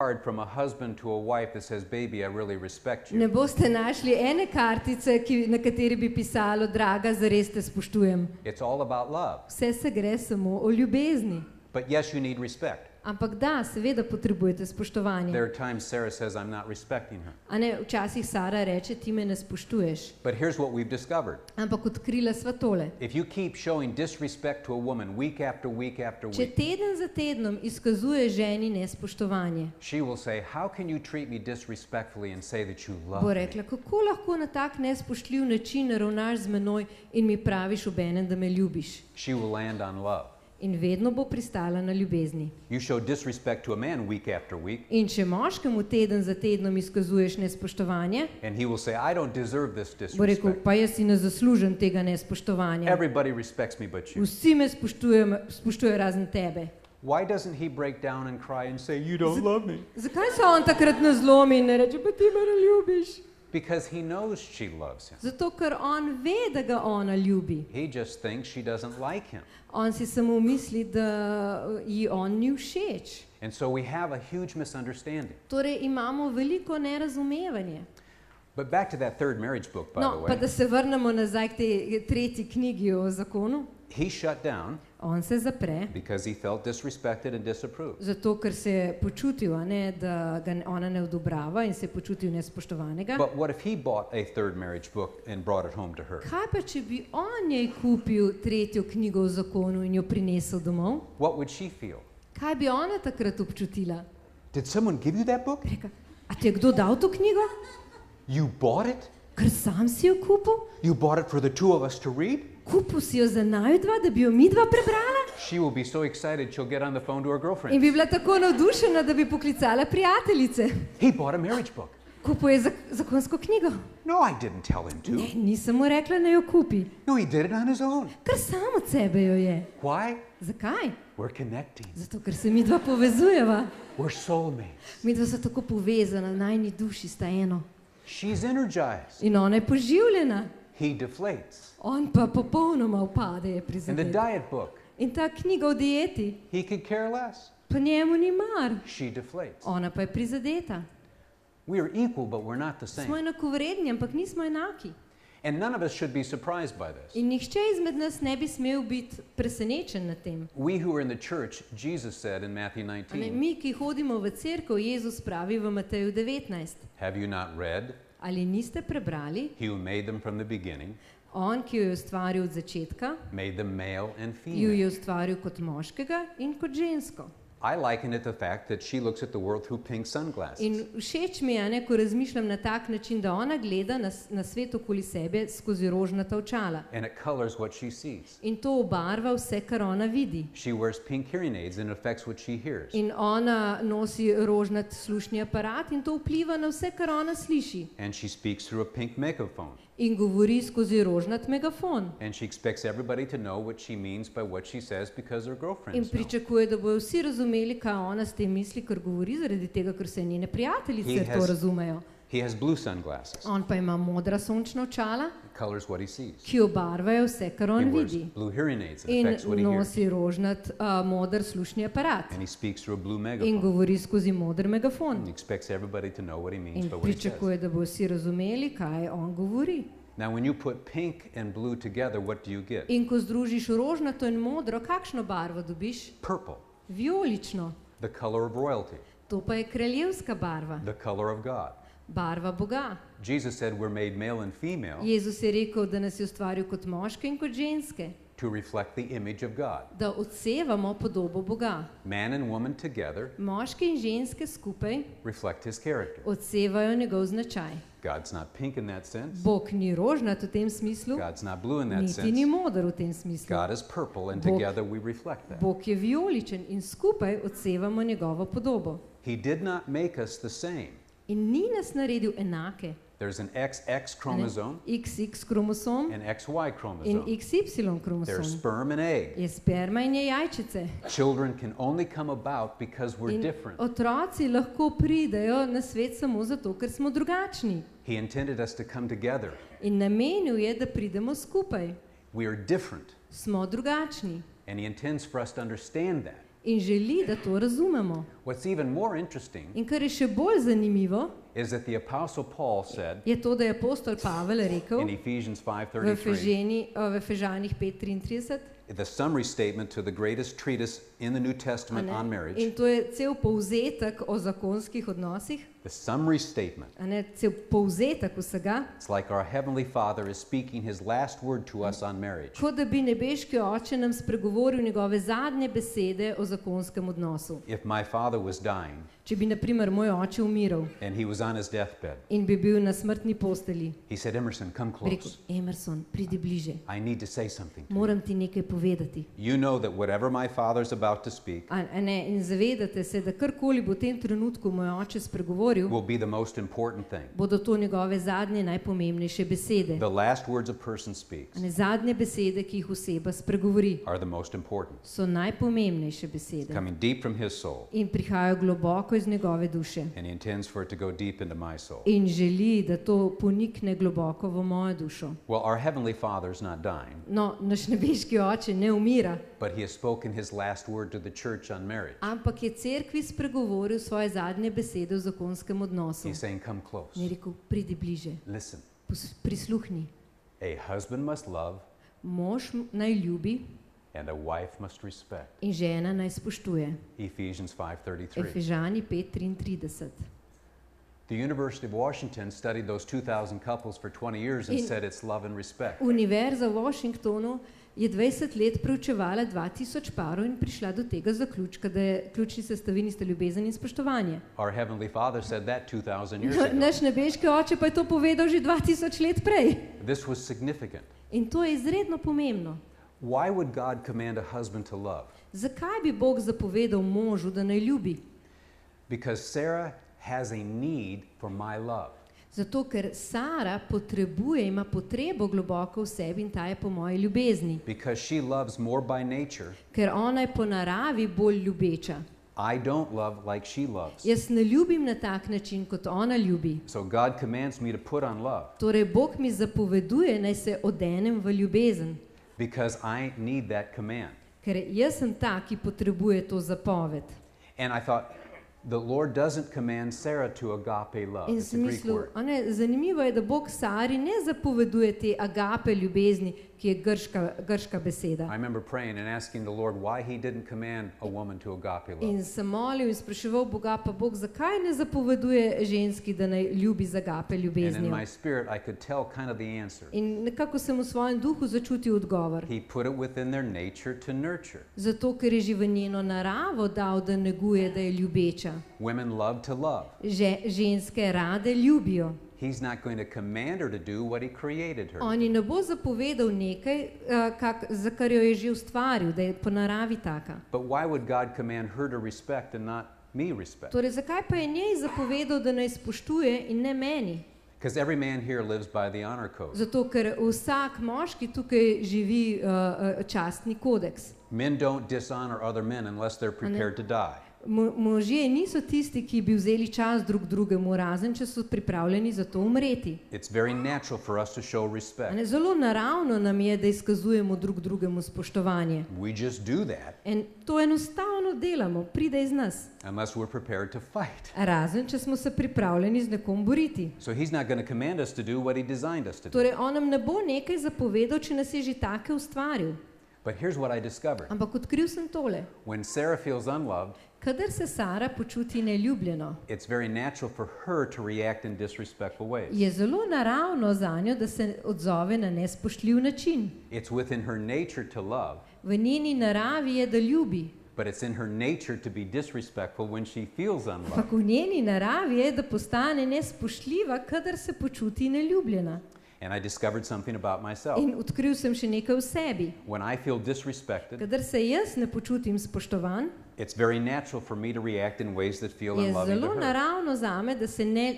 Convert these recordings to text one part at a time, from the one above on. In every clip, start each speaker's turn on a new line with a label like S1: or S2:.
S1: card from a husband to a wife that says, "Baby, I really respect you."
S2: Ne boste našli ene kartice, na kateri bi pisalo, draga, zares te spoštujem.
S1: It's all about love.
S2: Vse se gre samo o ljubezni.
S1: But yes, you need respect.
S2: Ampak da, seveda potrebujete spoštovanje.
S1: There are times Sarah says, "I'm not respecting her."
S2: A ne, včasih Sara reče, ti me ne spoštuješ.
S1: But here's what we've discovered.
S2: Ampak odkrila sva tole.
S1: If you keep showing disrespect to a woman week after week after
S2: Če
S1: week,
S2: teden za tednom izkazuje ženi nespoštovanje,
S1: she will say, "How can you treat me disrespectfully and say that you love
S2: bo
S1: me?"
S2: rekla, kako lahko na tak nespoštljiv način ravnaš z menoj in mi praviš obenem, da me ljubiš.
S1: She will land on love.
S2: In vedno bo pristala na ljubezni.
S1: You show disrespect to a man week after week,
S2: In če moškemu teden za tednom izkazuješ nespoštovanje,
S1: and he will say, "I don't deserve this
S2: bo rekel,
S1: disrespect.
S2: pa jaz si ne zaslužim tega nespoštovanja.
S1: Everybody respects me but you."
S2: Vsi me spoštujejo razen tebe.
S1: Why doesn't he break down and cry and say, "You don't love me"?
S2: Zakaj se on takrat ne zlomi in ne reče, pa ti me ne ljubiš?
S1: Because he knows she loves him.
S2: Zato, ker on ve, da ga ona ljubi.
S1: He just thinks she doesn't like him.
S2: On si samo misli, da ji on ni všeč.
S1: And so we have a huge misunderstanding.
S2: Torej imamo veliko nerazumevanje.
S1: But back to that third marriage book, by the
S2: No, pa
S1: way.
S2: da se vrnemo nazaj k tej tretji knjigi o zakonu.
S1: He shut down
S2: On se zapre,
S1: because he felt disrespected and disapproved.
S2: zato ker se je počutil, a ne, da ga ona ne odobrava in se je počutil nespoštovanega.
S1: But what if he bought a third marriage book and brought it home to her?
S2: Kaj pa, če bi on njej kupil tretjo knjigo o zakonu in jo prinesel domov?
S1: What would she feel?
S2: Kaj bi ona takrat občutila?
S1: Did someone give you that book?
S2: Reka, a ti je kdo dal to knjigo?
S1: You bought it?
S2: Ker sam si jo kupil?
S1: You bought it for the two of us to read?
S2: Kupil si jo za naju dva, da bi jo mi dva prebrala?
S1: She will be so excited she'll get on the phone to her
S2: In
S1: girlfriend.
S2: bi bila tako navdušena, da bi poklicala prijateljice.
S1: He bought a marriage book.
S2: Kupil je zakonsko knjigo.
S1: No, I didn't tell him to.
S2: Ne, nisem mu rekla, naj jo kupi.
S1: No, he did it on his own.
S2: Ker sam od sebe jo je.
S1: Why?
S2: Zakaj?
S1: We're connecting.
S2: Zato, ker se mi dva povezujeva.
S1: We're soulmates.
S2: Mi dva so tako povezana, najni duši sta eno.
S1: She's energized.
S2: In ona je poživljena.
S1: He deflates.
S2: On pa popolnoma upade, je
S1: In the
S2: prizadet.
S1: diet book,
S2: In ta knjiga o dieti,
S1: he could care less.
S2: pa njemu ni mar.
S1: She deflates.
S2: Ona pa je prizadeta.
S1: We are equal, but we're not the
S2: Smo
S1: same.
S2: enakovredni, ampak nismo enaki.
S1: And none of us should be surprised by this.
S2: In nihče izmed nas ne bi smel biti presenečen nad tem.
S1: We who are in the church, Jesus said in Matthew
S2: A ne,
S1: 19,
S2: mi, ki hodimo v cerkev, Jezus pravi v Mateju 19.
S1: "Have you not read?
S2: Ali niste prebrali?
S1: He who made them from the beginning,
S2: On, ki jo je ustvaril od začetka,
S1: made them male and
S2: jo je
S1: female."
S2: ustvaril kot moškega in kot žensko.
S1: I liken it to the fact that she looks at the world through pink sunglasses.
S2: In všeč mi je, ne, ko razmišljam na tak način, da ona gleda na svet okoli sebe skozi rožnata očala.
S1: And it colors what she sees.
S2: In to obarva vse, kar ona vidi.
S1: She wears pink hearing aids and it affects what she hears.
S2: In ona nosi rožnat slušni aparat in to vpliva na vse, kar ona sliši.
S1: And she speaks through a pink megaphone.
S2: In govori skozi rožnat megafon.
S1: And she expects everybody to know what she means by what she says because her
S2: In
S1: girlfriends know.
S2: pričakuje, da bojo vsi razumeli, kaj ona s tem misli, ker govori, zaradi tega, ker se njene prijateljice to razumejo.
S1: He has blue sunglasses.
S2: On pa ima modra sončna očala,
S1: It colors what he sees.
S2: ki obarvajo vse, kar
S1: He
S2: on
S1: wears
S2: vidi.
S1: blue hearing aids. It
S2: In
S1: affects what he hears.
S2: nosi rožnat moder slušni aparat.
S1: And he speaks through a blue
S2: In
S1: megaphone.
S2: govori skozi moder
S1: And he
S2: megafon.
S1: expects everybody to know what he means
S2: In
S1: by what he says.
S2: pričakuje, da bojo vsi razumeli, kaj on govori.
S1: Now, when you put pink and blue together, what do you get?
S2: In ko združiš rožnato in modro, kakšno barvo dobiš?
S1: Purple,
S2: Vijolično.
S1: the color of royalty,
S2: To pa je kraljevska barva,
S1: the color of God.
S2: barva Boga.
S1: Jesus said we're made male and female
S2: Jezus je rekel, da nas je ustvaril kot moške in kot ženske,
S1: to reflect the image of God.
S2: da odsevamo podobo Boga.
S1: Man and woman together
S2: Moški in ženske skupaj
S1: reflect his character.
S2: odsevajo njegov značaj.
S1: God's not pink in that sense.
S2: Bog ni rožnat v tem smislu,
S1: God's not blue in that
S2: niti ni
S1: sense.
S2: moder v tem smislu.
S1: God is purple, and
S2: Bog-
S1: together we reflect that.
S2: Bog je vijoličen in skupaj odsevamo njegovo podobo.
S1: He did not make us the same.
S2: In ni nas naredil enake.
S1: There's an XX chromosome
S2: XX kromosom
S1: and XY
S2: in
S1: chromosome.
S2: XY
S1: There's
S2: kromosom.
S1: sperm and egg.
S2: Je sperma in je jajčice.
S1: Children can only come about because we're
S2: In
S1: different.
S2: otroci lahko pridejo na svet samo zato, ker smo drugačni.
S1: He intended us to come together.
S2: In namenil je, da pridemo skupaj.
S1: We are different,
S2: Smo drugačni.
S1: and he intends for us to understand that.
S2: In želi, da to razumemo.
S1: What's even more interesting
S2: In kar je še bolj zanimivo,
S1: is that the Apostle Paul said
S2: je to, da je apostol Pavel rekel
S1: in Ephesians
S2: v
S1: 5:33,
S2: Efežanih 5:33,
S1: the summary statement to the greatest treatise in the New Testament on marriage,
S2: in to je cel povzetek o zakonskih odnosih,
S1: the summary statement.
S2: cel povzetek vsega,
S1: It's like our Heavenly Father is speaking His last word to us on marriage.
S2: kot da bi nebeški oče nam spregovoril njegove zadnje besede o zakonskem odnosu.
S1: If my father was dying
S2: Če bi, na primer, moj oče umiral
S1: and he was on his deathbed,
S2: in bi bil na smrtni posteli,
S1: he said, Emerson, come
S2: bi rekel,
S1: close.
S2: Emerson, pridi bliže,
S1: I need to say something to you.
S2: moram ti nekaj povedati.
S1: You know that whatever my father's about to speak
S2: In zavedate se, da karkoli bo v tem trenutku moj oče spregovoril,
S1: will be the most important thing.
S2: bodo to njegove zadnje najpomembnejše besede.
S1: The last words a person speaks
S2: Zadnje besede, ki jih oseba spregovori,
S1: are the most important,
S2: so najpomembnejše besede
S1: coming deep from his soul,
S2: in prihajajo globoko iz njegove duše.
S1: and he intends for it to go deep into my soul.
S2: In želi, da to ponikne globoko v mojo dušo.
S1: Well, our Heavenly Father's not dying,
S2: No, naš nebeški oče ne umira,
S1: but he has spoken his last word to the church on marriage.
S2: ampak je cerkvi spregovoril svoje zadnje besede v zakonskem odnosu.
S1: He's saying, come close,
S2: In je rekel, pridi bliže,
S1: listen.
S2: prisluhni.
S1: A husband must love
S2: Mož naj ljubi
S1: and a wife must respect.
S2: in žena naj spoštuje.
S1: Ephesians 5:33.
S2: Efežani 5:33.
S1: The University of Washington studied those 2,000 couples for 20 years and
S2: In-
S1: said it's love and respect.
S2: Univerza v Washingtonu je 20 let preučevala 2000 parov in prišla do tega zaključka, da je ključni sestavini sta ljubezen in spoštovanje.
S1: Our Heavenly Father said that 2,000 years ago.
S2: Naš nebeški oče pa je to povedal že 2000 let prej.
S1: This was significant.
S2: In to je izredno pomembno.
S1: Why would God command a husband to love?
S2: Zakaj bi Bog zapovedal možu, da naj ljubi?
S1: Because Sarah has a need for my love.
S2: Zato, ker Sara potrebuje, ima potrebo globoko v sebi in ta je po moji ljubezni.
S1: Because she loves more by nature.
S2: Ker ona je po naravi bolj ljubeča.
S1: I don't love like she loves.
S2: Jaz ne ljubim na tak način, kot ona ljubi.
S1: So God commands me to put on love
S2: Torej, Bog mi zapoveduje, naj se odenem v ljubezen.
S1: because I need that command.
S2: Ker jaz sem ta, ki potrebuje to zapoved.
S1: And I thought, the Lord doesn't command Sarah to agape love.
S2: In
S1: It's a
S2: sem
S1: Greek
S2: mislil,
S1: word.
S2: zanimivo je, da Bog Sari ne zapoveduje te agape ljubezni, ki je grška beseda.
S1: I remember praying and asking the Lord why He didn't command a woman to agape love.
S2: In sem molil in spraševal Boga, pa Bog, zakaj ne zapoveduje ženski, da naj ljubi z agape
S1: And in
S2: ljubeznijo?
S1: my spirit, I could tell kind of the answer.
S2: In nekako sem v svojem duhu začutil odgovor.
S1: He put it within their nature to nurture.
S2: Zato, ker je že v njeno naravo dal, da neguje, da je ljubeča.
S1: Women love to love.
S2: Ženske rade ljubijo.
S1: He's not going to command her to do what He created her.
S2: On ji ne bo zapovedal nekaj, za kar jo je že ustvaril, da je po naravi taka.
S1: But why would God command her to respect and not me respect?
S2: Torej, zakaj pa je njej zapovedal, da naj spoštuje in ne meni?
S1: Because every man here lives by the honor code.
S2: Zato, ker vsak moški tukaj živi častni kodeks.
S1: Men don't dishonor other men unless they're prepared to die.
S2: Možje niso tisti, ki bi vzeli čas drug drugemu, razen če so pripravljeni za to umreti.
S1: It's very natural for us to show respect.
S2: Zelo naravno nam je, da izkazujemo drug drugemu spoštovanje.
S1: We just do that
S2: In to enostavno delamo, pride iz nas.
S1: unless we're prepared to fight.
S2: Razen če smo se pripravljeni z nekom boriti.
S1: So He's not going to command us to do what He designed us to do.
S2: Torej, on nam ne bo nekaj zapovedal, če nas je že take ustvaril.
S1: But here's what I discovered.
S2: Ampak odkril sem tole.
S1: When Sarah feels unloved,
S2: Kadar se Sara počuti neljubljeno,
S1: it's very natural for her to react in disrespectful ways.
S2: je zelo naravno zanjo, da se odzove na nespoštljiv način.
S1: It's within her nature to love,
S2: V njeni naravi je, da ljubi.
S1: but it's in her nature to be disrespectful when she feels unloved.
S2: Ampak v njeni naravi je, da postane nespoštljiva, kadar se počuti neljubljena.
S1: And I discovered something about myself.
S2: In odkril sem še nekaj v sebi.
S1: When I feel disrespected,
S2: Kadar se jaz ne počutim spoštovan,
S1: it's very natural for me to react in ways that feel
S2: je
S1: unloving to
S2: zelo
S1: her.
S2: naravno zame,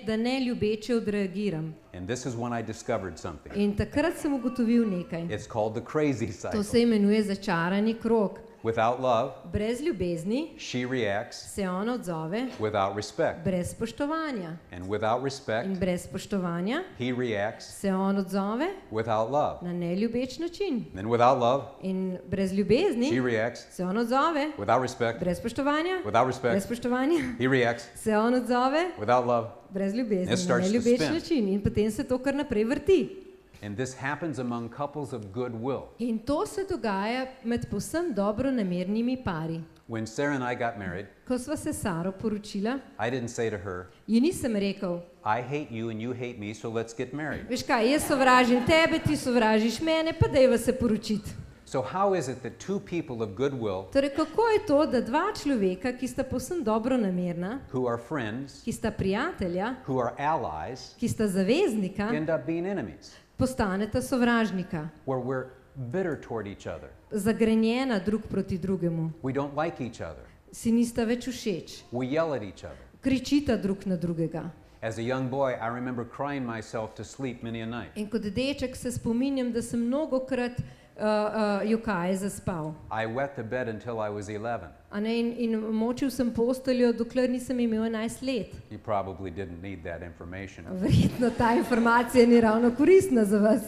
S2: da ne ljubeče odreagiram.
S1: And this is when I discovered something.
S2: In takrat sem ugotovil nekaj.
S1: It's called the crazy
S2: To
S1: cycle.
S2: se imenuje začarani krog.
S1: Without love,
S2: brez ljubezni,
S1: she reacts
S2: se on odzove
S1: without respect.
S2: brez spoštovanja.
S1: And without respect,
S2: In brez spoštovanja
S1: he reacts
S2: se on odzove
S1: without love.
S2: na neljubeč način.
S1: Then without love,
S2: In brez
S1: she
S2: ljubezni
S1: reacts
S2: se on odzove
S1: without respect.
S2: brez spoštovanja.
S1: Without
S2: Brez
S1: respect,
S2: spoštovanja
S1: he reacts
S2: se on odzove
S1: without love.
S2: brez
S1: It
S2: ljubezni na
S1: starts to
S2: neljubeč
S1: spin.
S2: način. In potem se to kar naprej vrti.
S1: And this happens among couples of goodwill.
S2: In to se dogaja med povsem dobronamernimi pari.
S1: When Sarah and I got married,
S2: Ko sva se s Saro poročila,
S1: I didn't say to her,
S2: ji nisem rekel,
S1: I hate you and you hate me, so let's get married.
S2: veš kaj, jaz sovražim tebe, ti sovražiš mene, pa dajva se poročiti.
S1: So how is it that two people of goodwill
S2: Torej, kako je to, da dva človeka, ki sta povsem dobronamerna,
S1: who are friends,
S2: ki sta prijatelja,
S1: who are allies,
S2: ki sta zaveznika,
S1: end up being enemies,
S2: postaneta sovražnika,
S1: where we're bitter toward each other.
S2: zagrenjena drug proti drugemu,
S1: We don't like each other.
S2: si nista več všeč,
S1: We yell at each other.
S2: kričita drug na drugega.
S1: As a young boy, I remember crying myself to sleep many a night.
S2: In kot deček se spominjam, da sem mnogokrat jokaje zaspal.
S1: I wet the bed until I was 11.
S2: A ne, in močil sem posteljo, dokler nisem imel 11 let.
S1: You probably didn't need that information.
S2: Verjetno ta informacija ni ravno koristna za vas.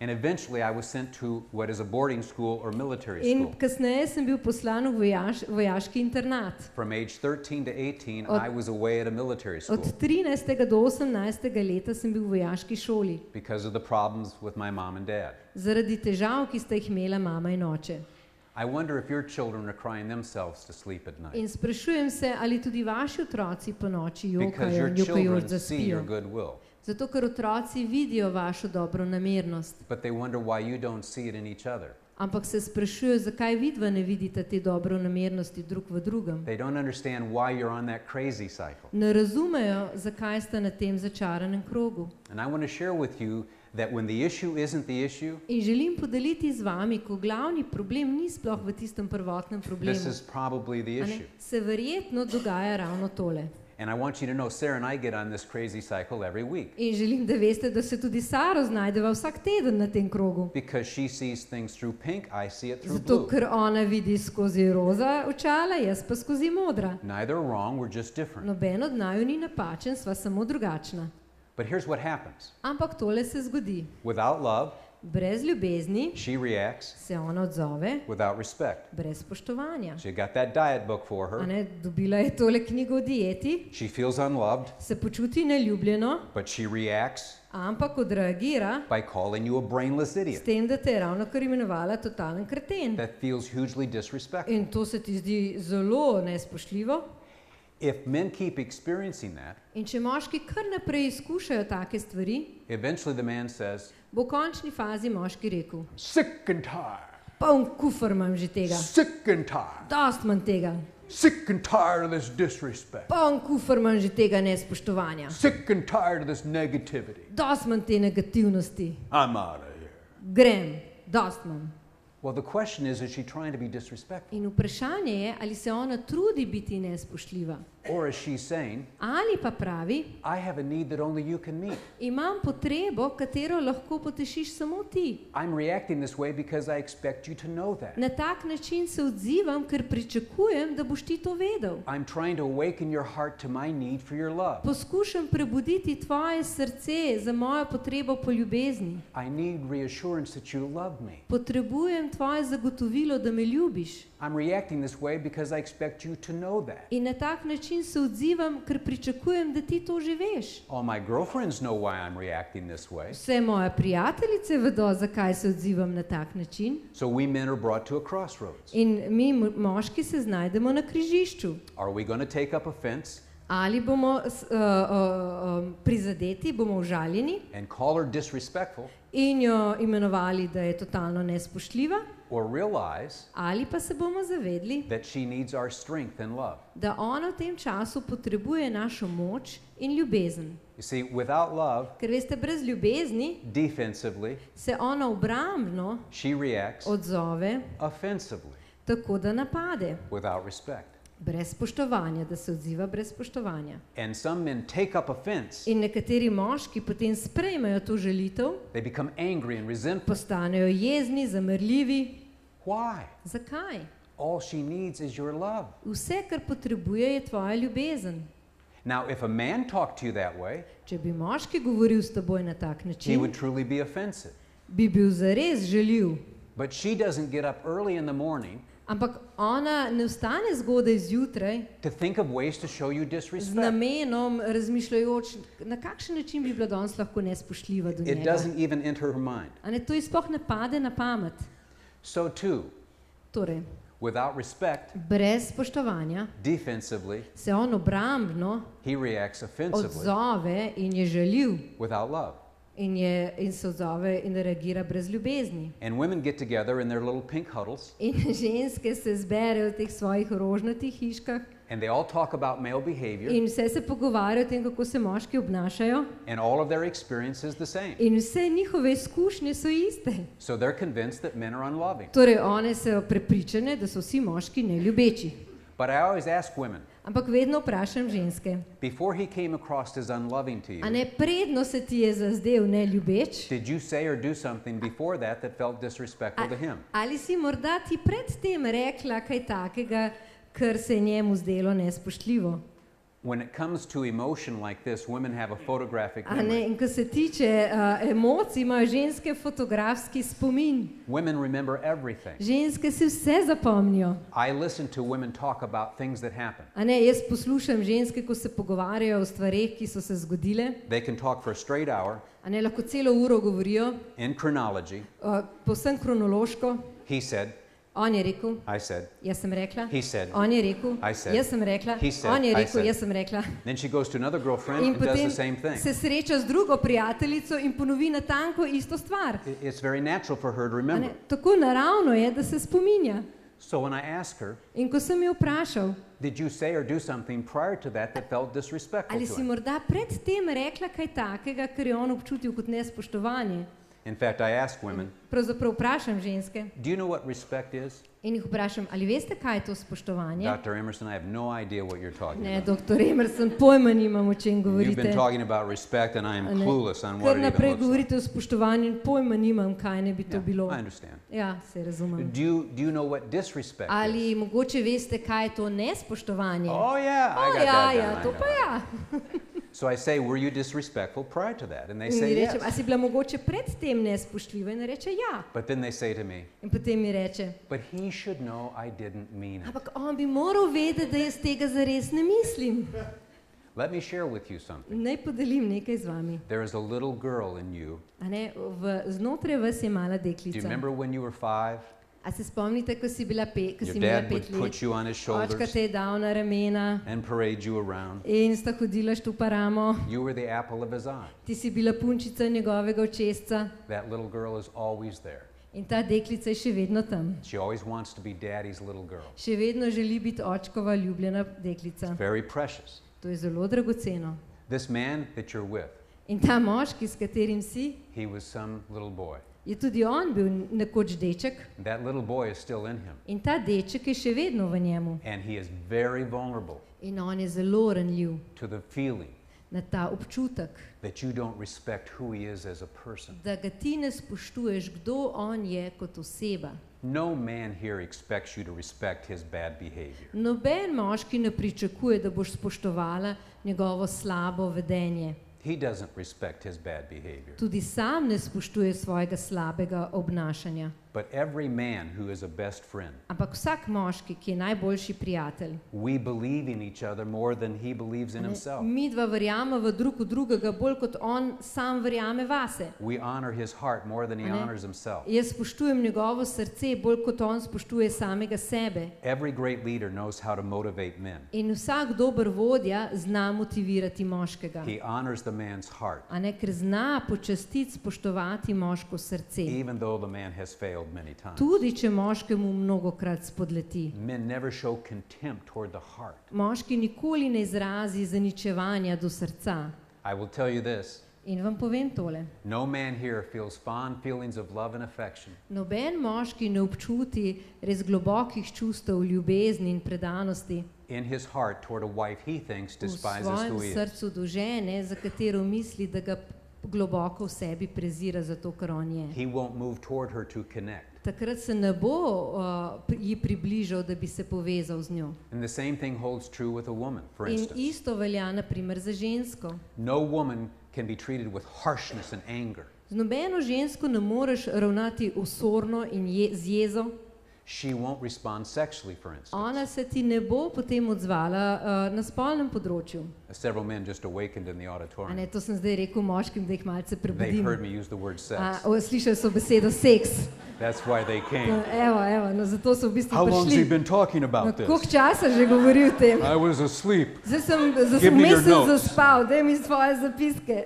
S1: And eventually I was sent to what is a boarding school or military
S2: In
S1: school.
S2: kasneje sem bil poslan v vojaški internat.
S1: From age 13 to 18,
S2: Od-
S1: I was away at a military school
S2: Od 13. do 18. leta sem bil v vojaški šoli.
S1: because of the problems with my mom and dad.
S2: Zaradi težav, ki sta jih imela mama in oče.
S1: I wonder if your children are crying themselves to sleep at night
S2: In sprašujem se, ali tudi vaši otroci po noči
S1: because
S2: jokajo,
S1: your
S2: jokajoč
S1: children see your
S2: zaspijo.
S1: goodwill,
S2: Zato, ker otroci vidijo vašo dobronamernost.
S1: but they wonder why you don't see it in each other.
S2: Ampak se sprašujejo, zakaj vidva ne vidita te dobronamernosti drug v drugem.
S1: They don't understand why you're on that crazy cycle.
S2: Ne razumejo, zakaj sta na tem začaranem krogu.
S1: And I want to share with you that when the issue isn't the issue,
S2: In želim podeliti z vami, ko glavni problem ni sploh v tistem prvotnem problemu,
S1: this is probably the
S2: a ne,
S1: issue.
S2: se verjetno dogaja ravno tole.
S1: And I want you to know, Sarah and I get on this crazy cycle every week
S2: In želim, da veste, da se tudi Saro znajdeva vsak teden na tem krogu.
S1: because she sees things through pink, I see it through
S2: Zato,
S1: blue.
S2: ker ona vidi skozi roza očala, jaz pa skozi modra.
S1: Neither are wrong, we're just different.
S2: Noben od naju ni napačen, sva samo drugačna.
S1: But here's what happens.
S2: Ampak tole se zgodi.
S1: Without love,
S2: Brez ljubezni
S1: she reacts
S2: se ona odzove,
S1: without respect.
S2: brez spoštovanja.
S1: She got that diet book for
S2: A
S1: her.
S2: ne, dobila je tole knjigo o dieti,
S1: She feels unloved,
S2: se počuti neljubljeno,
S1: but she reacts
S2: ampak odreagira
S1: by calling you a brainless
S2: s
S1: idiot.
S2: tem, da te je ravno kar imenovala totalen kreten.
S1: That feels hugely disrespectful.
S2: In to se ti zdi zelo nespoštljivo.
S1: If men keep experiencing that,
S2: In če moški kar naprej izkušajo take stvari,
S1: eventually the man says,
S2: bo v končni fazi moški rekel,
S1: sick and tired,
S2: poln kufr imam že tega,
S1: sick and tired,
S2: dost imam tega,
S1: sick and tired of this disrespect,
S2: poln kufr imam že tega nespoštovanja,
S1: sick and tired of this negativity.
S2: dost imam te negativnosti,
S1: I'm out of here.
S2: grem, dost imam.
S1: Well, the question is she trying to be disrespectful?
S2: In vprašanje je, ali se ona trudi biti nespoštljiva.
S1: Or is she saying,
S2: Ali pa pravi,
S1: I have a need that only you can meet?
S2: imam potrebo, katero lahko potešiš samo ti.
S1: I'm reacting this way because I expect you to know that.
S2: Na tak način se odzivam, ker pričakujem, da boš ti to vedel.
S1: I'm trying to awaken your heart to my need for your love.
S2: Poskušam prebuditi tvoje srce za mojo potrebo po ljubezni.
S1: I need reassurance that you love me.
S2: Potrebujem tvoje zagotovilo, da me ljubiš.
S1: I'm reacting this way because I expect you to know that.
S2: In na tak način se odzivam, ker pričakujem, da ti to že veš.
S1: All my girlfriends know why I'm reacting this way.
S2: Vse moje prijateljice vedo, zakaj se odzivam na tak način.
S1: So we men are brought to a crossroads.
S2: In mi moški se znajdemo na križišču.
S1: Are we going to take up offense
S2: Ali bomo prizadeti, bomo užaljeni
S1: and call her disrespectful,
S2: in jo imenovali, da je totalno nespoštljiva,
S1: or realize
S2: ali pa se bomo zavedli,
S1: that she needs our strength and love?
S2: da ona v tem času potrebuje našo moč in ljubezen.
S1: You see, without love,
S2: Ker veste, brez ljubezni
S1: defensively,
S2: se ona obrambno
S1: she reacts
S2: odzove
S1: offensively,
S2: tako, da napade.
S1: without respect.
S2: Brez spoštovanja, da se odziva brez spoštovanja.
S1: And some men take up offense,
S2: In nekateri moški potem sprejmejo to žalitev,
S1: they become angry and resentful.
S2: postanejo jezni, zamrljivi.
S1: Why?
S2: Zakaj?
S1: All she needs is your love.
S2: Vse, kar potrebuje, je tvoja ljubezen.
S1: Now, if a man talked to you that way,
S2: Če bi moški govoril s teboj na tak
S1: he
S2: način,
S1: would truly be offensive.
S2: bi bil zares žaljiv.
S1: But she doesn't get up early in the morning
S2: Ampak ona ne vstane zgodaj zjutraj
S1: to think of ways to show you
S2: z
S1: disrespect.
S2: namenom, razmišljajoč, na kakšen način bi bila danes lahko nespoštljiva do
S1: It
S2: njega.
S1: doesn't even enter her mind.
S2: A ne, to ji sploh ne pade na pamet.
S1: So too,
S2: Torej,
S1: without respect,
S2: brez spoštovanja
S1: defensively,
S2: se on obrambno
S1: he reacts offensively.
S2: odzove in je žaljiv
S1: Without love.
S2: in se odzove in reagira brez ljubezni.
S1: And women get together in their little pink huddles
S2: In ženske se zberejo v teh svojih rožnatih hiškah
S1: and they all talk about male behavior
S2: in vse se pogovarjajo o tem, kako se moški obnašajo
S1: and all of their experience is the same.
S2: in vse njihove izkušnje so iste.
S1: So they're convinced that men are unloving.
S2: Torej, one so prepričane, da so vsi moški neljubeči.
S1: But I always ask women,
S2: Ampak vedno vprašam ženske,
S1: before he came across as unloving to
S2: a
S1: you,
S2: ne predno se ti je zazdel neljubeč,
S1: did you say or do something before that that felt disrespectful to him?
S2: ali si morda ti predtem rekla kaj takega, kar se je njemu zdelo nespoštljivo?
S1: When it comes to emotion like this, women have a photographic
S2: A ne,
S1: memory.
S2: in ko se tiče emocij, imajo ženske fotografski spomin.
S1: Women remember everything.
S2: Ženske si vse zapomnijo.
S1: I listen to women talk about things that happen.
S2: A ne, jaz poslušam ženske, ko se pogovarjajo o stvareh, ki so se zgodile.
S1: They can talk for a straight hour
S2: A ne, lahko celo uro govorijo,
S1: in chronology.
S2: povsem kronološko.
S1: He said,
S2: On je rekel,
S1: I said,
S2: jaz sem rekla.
S1: he said.
S2: On je rekel,
S1: I said.
S2: jaz sem rekla.
S1: He said.
S2: On je
S1: I
S2: rekel,
S1: said.
S2: jaz sem rekla.
S1: Then she goes to another girlfriend
S2: In
S1: and does
S2: potem
S1: the same thing.
S2: se sreča z drugo prijateljico in ponovi natanko isto stvar.
S1: It's very natural for her to
S2: A
S1: remember.
S2: ne, tako naravno je, da se spominja.
S1: So when I ask her,
S2: In ko sem jo vprašal,
S1: did you say or do something prior to that that felt disrespectful
S2: ali
S1: to
S2: si
S1: him?
S2: morda predtem rekla kaj takega, kar je on občutil kot nespoštovanje.
S1: In fact, I ask women,
S2: Pravzaprav vprašam ženske
S1: do you know what respect is?
S2: in jih vprašam, ali veste, kaj je to spoštovanje?
S1: Dr. Emerson, I have no idea what you're talking
S2: Ne,
S1: about.
S2: doktor Emerson, pojma nimam, o čem
S1: You've
S2: govorite.
S1: been talking about respect and I am
S2: A ne,
S1: clueless on what
S2: Kar
S1: it even
S2: naprej
S1: looks like.
S2: govorite o spoštovanju in pojma nimam, kaj ne bi to bilo.
S1: Yeah, I understand.
S2: Ja, se razumem.
S1: Do you know what disrespect
S2: Ali
S1: is?
S2: mogoče veste, kaj je to nespoštovanje?
S1: Oh yeah, I
S2: O,
S1: got
S2: ja,
S1: that
S2: ja,
S1: down.
S2: to
S1: I
S2: pa
S1: know.
S2: ja.
S1: So I say, were you disrespectful prior to that? And they
S2: In
S1: say
S2: ji
S1: yes.
S2: rečem, a si bila mogoče predtem nespoštljiva? In reče ja.
S1: But then they say to me,
S2: In potem mi reče,
S1: but he should know I didn't mean it.
S2: ampak on bi moral vedeti, da jaz tega zares ne mislim.
S1: Let me share with you something.
S2: Naj podelim nekaj z vami.
S1: There is a little girl in you.
S2: A ne, znotraj vas je mala
S1: Do you
S2: deklica.
S1: remember when you were 5?
S2: A se spomnite, ko si bila ko
S1: Your
S2: si imela
S1: dad would
S2: 5 let?
S1: put you on his
S2: Očka
S1: shoulders
S2: te je dal na ramena
S1: and parade you around.
S2: in sta hodila štupa ramo.
S1: You were the apple of his eye.
S2: Ti si bila punčica njegovega očesca
S1: That little girl is always there.
S2: in ta deklica je še vedno tam.
S1: She always wants to be daddy's little girl.
S2: Še vedno želi biti očkova ljubljena deklica.
S1: Very precious.
S2: To je zelo dragoceno.
S1: This man that you're with,
S2: In ta moški, s katerim si,
S1: he was some little boy.
S2: je tudi on bil nekoč deček
S1: That little boy is still in him.
S2: in ta deček je še vedno v njemu.
S1: And he is very vulnerable
S2: In on je zelo ranljiv
S1: to the feeling
S2: na ta občutek,
S1: that you don't respect who he is as a person.
S2: da ga ti ne spoštuješ, kdo on je kot oseba.
S1: No man here expects you to respect his bad behavior.
S2: Noben moški ne pričakuje, da boš spoštovala njegovo slabo vedenje.
S1: He doesn't respect his bad behavior.
S2: Tudi sam ne spoštuje svojega slabega obnašanja.
S1: But every man who is a best friend,
S2: Ampak vsak moški, ki je najboljši prijatelj,
S1: we believe in each other more than he believes in himself.
S2: mi dva verjameva drug v drugega bolj kot on sam verjame vase.
S1: We honor his heart more than he
S2: A ne?
S1: honors himself.
S2: Jaz spoštujem njegovo srce bolj kot on spoštuje samega sebe.
S1: Every great leader knows how to motivate men.
S2: In vsak dober vodja zna motivirati moškega.
S1: He honors the man's heart,
S2: A ne, ker zna počastiti, spoštovati moško srce.
S1: even though the man has failed many times.
S2: Tudi, če moškemu mnogokrat spodleti.
S1: Men never show contempt toward the heart.
S2: Moški nikoli ne izrazi zaničevanja do srca.
S1: I will tell you this,
S2: In vam povem tole.
S1: no man here feels fond feelings of love and affection
S2: Noben moški ne občuti res globokih čustev ljubezni in predanosti
S1: in his heart toward a wife he thinks
S2: v
S1: despises
S2: svojem
S1: who he is.
S2: srcu do žene, za katero misli, da ga globoko v sebi prezira zato, kar on je.
S1: He won't move toward her to connect.
S2: Takrat se ne bo ji približal, da bi se povezal z njo.
S1: And the same thing holds true with a woman, for
S2: In
S1: instance.
S2: isto velja na primer za žensko.
S1: No woman can be treated with harshness and anger.
S2: Z nobeno žensko ne moreš ravnati osorno in z jezo.
S1: She won't respond sexually, for instance.
S2: Ona se ti ne bo potem odzvala na spolnem področju.
S1: Several men just awakened in the
S2: A
S1: auditorium.
S2: ne, to sem zdaj rekel moškim, da jih malce
S1: They
S2: prebudim.
S1: heard me use the word sex.
S2: Slišali so besedo seks.
S1: That's why they came.
S2: Evo, no zato so v bistvu
S1: How long has he
S2: prišli.
S1: been talking
S2: Na
S1: about this?
S2: koliko časa že govori o tem?
S1: I was asleep.
S2: Zdaj sem
S1: Give me your
S2: vmes
S1: notes.
S2: zaspal, daj mi svoje zapiske.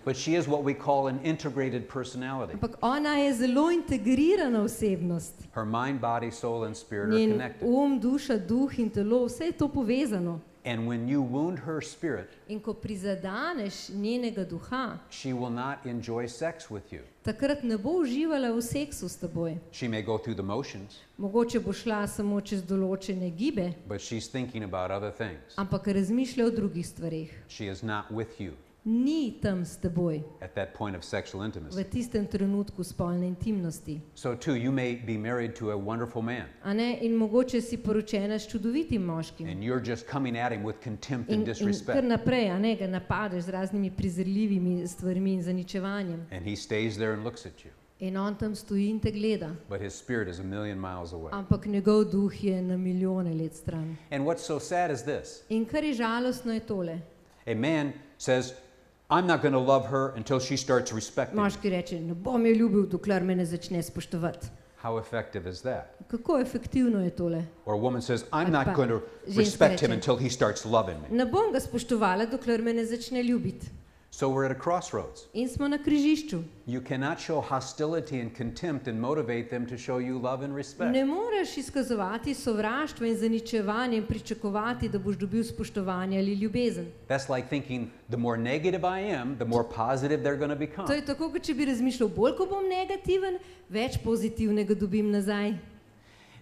S1: But she is what we call an integrated personality.
S2: Ampak ona je zelo integrirana osebnost.
S1: Her mind, body, soul, and spirit are
S2: Njen
S1: connected.
S2: duša, duh in telo, vse je to povezano.
S1: And when you wound her spirit,
S2: In ko prizadaneš njenega duha,
S1: she will not enjoy sex with you.
S2: takrat ne bo uživala v seksu s teboj.
S1: She may go through the motions,
S2: Mogoče bo šla samo čez določene gibe,
S1: but she's thinking about other things.
S2: ampak razmišlja o drugih stvareh.
S1: She is not with you
S2: Ni tam s teboj
S1: at that point of sexual
S2: v
S1: intimacy.
S2: tistem trenutku spolne intimnosti.
S1: So too, you may be married to a wonderful man,
S2: A ne? In mogoče si poročena s čudovitim moškim.
S1: and you're just coming at him with contempt
S2: In
S1: and
S2: kar
S1: disrespect.
S2: naprej, a ne, ga napadeš z raznimi prizirljivimi stvarmi in zaničevanjem.
S1: And he stays there and looks at you,
S2: In on tam stoji in te gleda.
S1: but his spirit is a million miles away.
S2: Ampak njegov duh je na milijone let stran.
S1: And what's so sad is this.
S2: In kar je žalostno je tole.
S1: A man says, I'm not going to love her until she starts respecting me.
S2: Moški reče, ne bom jo ljubil, dokler me ne začne spoštovati.
S1: How effective is that?
S2: Kako efektivno je tole?
S1: Or a woman says, I'm
S2: Ali
S1: not
S2: pa
S1: going to
S2: ženska
S1: respect him
S2: reče,
S1: until he starts loving me.
S2: Ne bom ga spoštovala, dokler me ne začne ljubiti.
S1: So we're at a crossroads.
S2: In smo na križišču.
S1: You cannot show hostility and contempt and motivate them to show you love and respect.
S2: Ne moreš izkazovati sovraštva in zaničevanja in pričakovati, da boš dobil spoštovanje ali ljubezen.
S1: That's like thinking the more negative I am, the more positive they're going to become.
S2: To je tako, kot če bi razmišljal, bolj ko bom negativen, več pozitivnega dobim nazaj.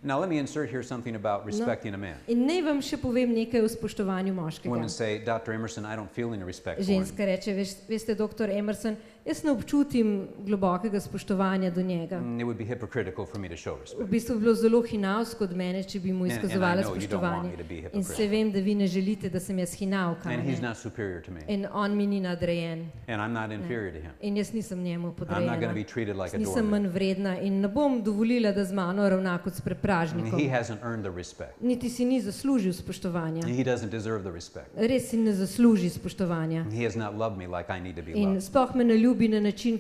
S1: Now let me insert here something about respecting a man.
S2: In naj vam še povem nekaj o spoštovanju moškega.
S1: Women say, Dr. Emerson, I don't feel any respect for him.
S2: Ženska reče, veste, doktor Emerson, jaz ne občutim globokega spoštovanja do njega.
S1: It would be hypocritical for me to show
S2: V
S1: respect.
S2: bistvu bi bilo zelo hinavsko od mene, če bi mu
S1: And I
S2: izkazovala
S1: know you don't want
S2: spoštovanje.
S1: me to be
S2: In
S1: hypocritical.
S2: se vem, da vi ne želite, da sem jaz hinavka.
S1: And he's
S2: ne.
S1: not superior to me.
S2: In on mi ni nadrejen.
S1: And I'm not inferior to him.
S2: In jaz nisem njemu
S1: I'm not going to
S2: podrejena.
S1: be treated like a
S2: Nisem
S1: doormat.
S2: manj vredna in ne bom dovolila, da z mano ravna kot s
S1: And
S2: prepražnikom.
S1: he hasn't earned the respect.
S2: Niti si ni zaslužil spoštovanja.
S1: He doesn't deserve the respect.
S2: Res si ne zasluži spoštovanja.
S1: He has not loved me like I need to be
S2: In
S1: loved.
S2: sploh me ne ljubi na način,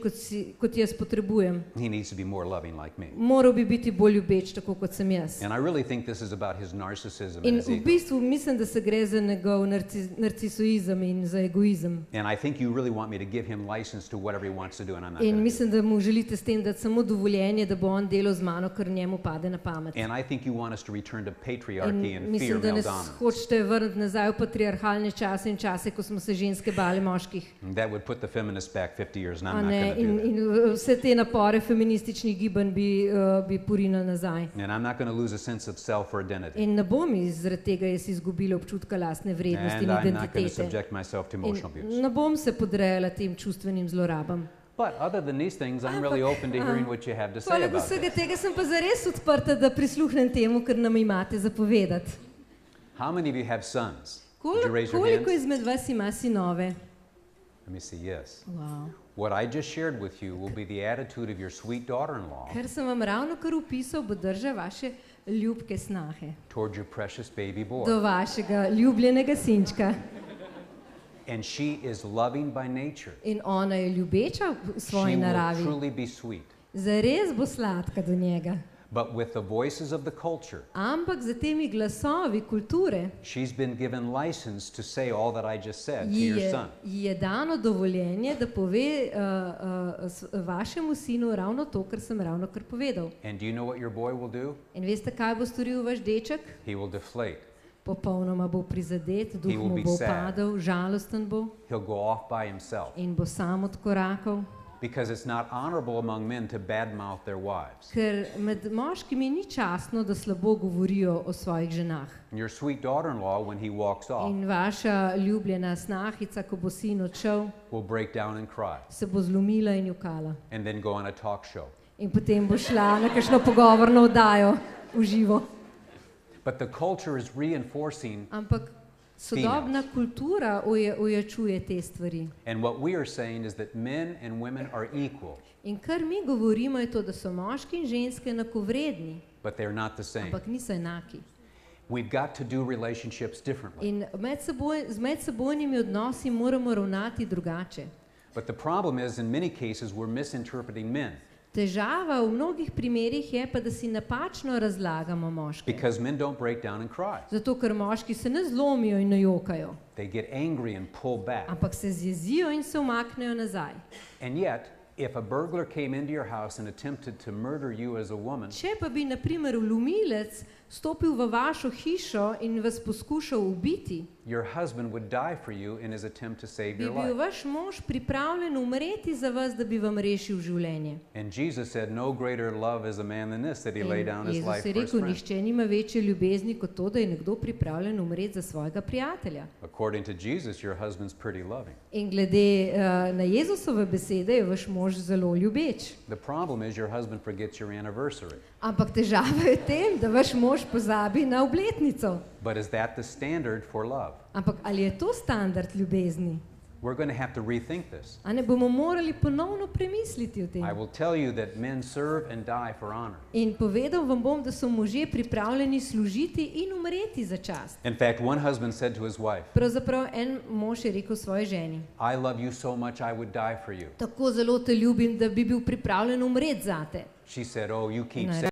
S2: kot jaz potrebujem.
S1: He needs to be more loving like me.
S2: Moral bi biti bolj ljubeč, tako kot sem jaz.
S1: And I really think this is about his narcissism and
S2: In
S1: his
S2: v
S1: ego.
S2: bistvu mislim, da se gre za njegov narcisoizem in za egoizem.
S1: And I think you really want me to give him license to whatever he wants to do, and I'm not
S2: In
S1: going to.
S2: mislim, da mu želite s tem dati samo dovoljenje, da bo on delal z mano, kar njemu pade na pamet.
S1: And I think you want us to return to patriarchy and fear
S2: Mislim, da
S1: male
S2: nas
S1: dominance.
S2: hočete vrniti nazaj v patriarhalne čase in čase, ko smo se ženske bale moških.
S1: And that would put the feminists back 50 years, and
S2: A
S1: I'm not
S2: ne,
S1: going to do that.
S2: in vse te napore feminističnih gibanj bi porinili nazaj.
S1: And I'm not going to lose a sense of self or identity.
S2: In ne bom zaradi tega jaz izgubila občutka lastne vrednosti
S1: And
S2: in
S1: I'm not going to
S2: identitete.
S1: subject myself to emotional
S2: In
S1: abuse.
S2: ne bom se podrejala tem čustvenim zlorabam.
S1: But other than these things, I'm really open to hearing what you have to say
S2: Poleg
S1: about
S2: vsega
S1: that.
S2: tega sem pa zares odprta, da prisluhnem temu, kar nam imate zapovedati.
S1: How many of you have sons? Would you raise your
S2: Koliko
S1: hands?
S2: izmed vas ima sinove?
S1: Let me see, yes.
S2: Wow.
S1: What I just shared with you will be the attitude of your sweet daughter-in-law
S2: Kar sem vam ravno kar upisal, bo drža vaše ljubke snahe.
S1: towards your precious baby boy.
S2: Do vašega ljubljenega sinčka.
S1: And she is loving by nature.
S2: In ona je ljubeča v svoji
S1: She will
S2: naravi.
S1: truly be sweet.
S2: Zares bo sladka do njega.
S1: But with the voices of the culture,
S2: Ampak za temi glasovi kulture
S1: she's been given license to say all that I just said to
S2: ji
S1: your son.
S2: je dano dovoljenje, da pove vašemu sinu ravno to, kar sem ravno kar povedal.
S1: And do you know what your boy will do?
S2: In veste, kaj bo storil vaš deček?
S1: He will deflate.
S2: Popolnoma bo prizadet, duh
S1: will
S2: mu
S1: be
S2: bo
S1: sad.
S2: padel, žalosten bo
S1: He'll go off by himself.
S2: in bo sam odkorakal.
S1: Because it's not honorable among men to badmouth their wives.
S2: Ker med moškimi ni častno, da slabo govorijo o svojih ženah.
S1: And your sweet daughter-in-law, when he walks off,
S2: In vaša ljubljena snahica, ko bo sin odšel,
S1: will break down and cry
S2: se bo zlomila in jokala.
S1: and then go on a talk show.
S2: In potem bo šla na kakšno pogovorno oddajo v živo.
S1: But the culture is reinforcing,
S2: Ampak sodobna kultura ojačuje te stvari.
S1: and what we are saying is that men and women are equal,
S2: In kar mi govorimo je to, da so moški in ženske enakovredni,
S1: but they're not the same.
S2: ampak niso enaki.
S1: We've got to do relationships differently.
S2: In z medsebojnimi odnosi moramo ravnati drugače.
S1: But the problem is, in many cases, we're misinterpreting men
S2: Težava v mnogih primerih je pa, da si napačno razlagamo moške.
S1: because men don't break down and cry.
S2: Zato, ker moški se ne zlomijo in ne jokajo,
S1: They get angry and pull back.
S2: ampak se zjezijo in se umaknejo nazaj.
S1: And yet, if a burglar came into your house and attempted to murder you as a woman,
S2: Če pa bi, na primer, vlomilec stopil v vašo hišo in vas poskušal ubiti,
S1: your husband would die for you in his attempt to save
S2: bi
S1: your
S2: bil
S1: life.
S2: vaš mož pripravljen umreti za vas, da bi vam rešil življenje.
S1: And Jesus said, no greater love is a man than this, that he lay down his
S2: Jezus
S1: life
S2: je
S1: for his
S2: rekel,
S1: friend.
S2: nihče nima večje ljubezni kot to, da je nekdo pripravljen umreti za svojega prijatelja.
S1: According to Jesus, your husband's pretty loving.
S2: In glede na Jezusove besede je vaš mož zelo ljubeč.
S1: The problem is your husband forgets your anniversary.
S2: Ampak težava je v tem, da vaš mož pozabi na obletnico.
S1: But is that the standard for love?
S2: Ampak ali je to standard ljubezni?
S1: We're going to have to rethink this.
S2: A ne bomo morali ponovno premisliti o tem?
S1: I will tell you that men serve and die for honor.
S2: In povedal vam bom, da so možje pripravljeni služiti in umreti za čast.
S1: In fact, one husband said to his wife,
S2: Pravzaprav en mož je rekel svoji ženi:
S1: I love you so much I would die for you.
S2: Tako zelo te ljubim, da bi bil pripravljen umreti zate.
S1: She said, oh, you keep
S2: No,
S1: saying